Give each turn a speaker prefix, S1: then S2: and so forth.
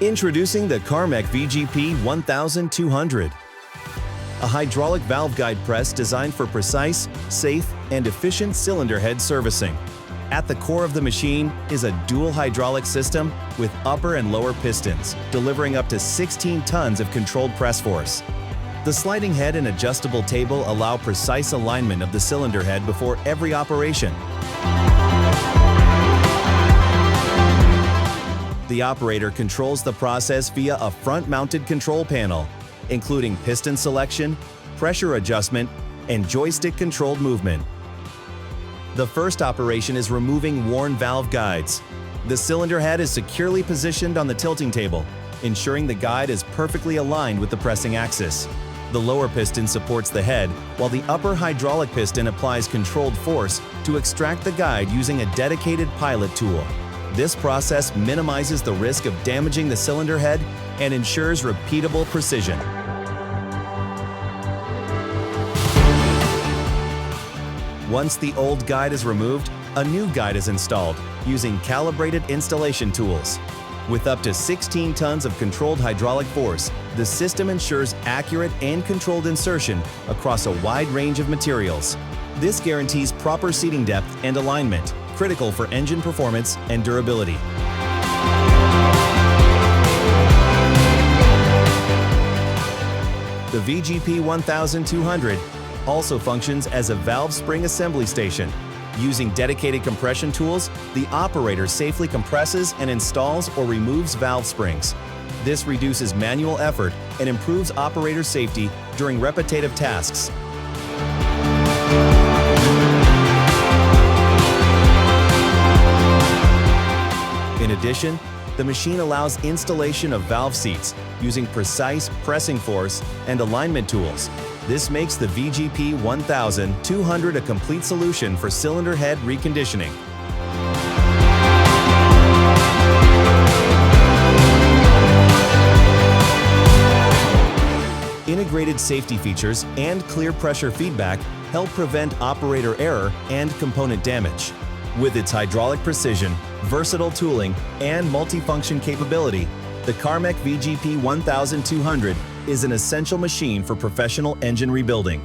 S1: Introducing the CARMEC VGP 1200. A hydraulic valve guide press designed for precise, safe, and efficient cylinder head servicing. At the core of the machine is a dual hydraulic system with upper and lower pistons, delivering up to 16 tons of controlled press force. The sliding head and adjustable table allow precise alignment of the cylinder head before every operation. The operator controls the process via a front-mounted control panel, including piston selection, pressure adjustment, and joystick-controlled movement. The first operation is removing worn valve guides. The cylinder head is securely positioned on the tilting table, ensuring the guide is perfectly aligned with the pressing axis. The lower piston supports the head, while the upper hydraulic piston applies controlled force to extract the guide using a dedicated pilot tool. This process minimizes the risk of damaging the cylinder head and ensures repeatable precision. Once the old guide is removed, a new guide is installed using calibrated installation tools. With up to 16 tons of controlled hydraulic force, the system ensures accurate and controlled insertion across a wide range of materials. This guarantees proper seating depth and alignment, critical for engine performance and durability. The VGP 1200 also functions as a valve spring assembly station. Using dedicated compression tools, the operator safely compresses and installs or removes valve springs. This reduces manual effort and improves operator safety during repetitive tasks. In addition, the machine allows installation of valve seats using precise pressing force and alignment tools. This makes the VGP 1200 a complete solution for cylinder head reconditioning. Integrated safety features and clear pressure feedback help prevent operator error and component damage. With its hydraulic precision, versatile tooling, and multifunction capability, the CARMEC VGP 1200 is an essential machine for professional engine rebuilding.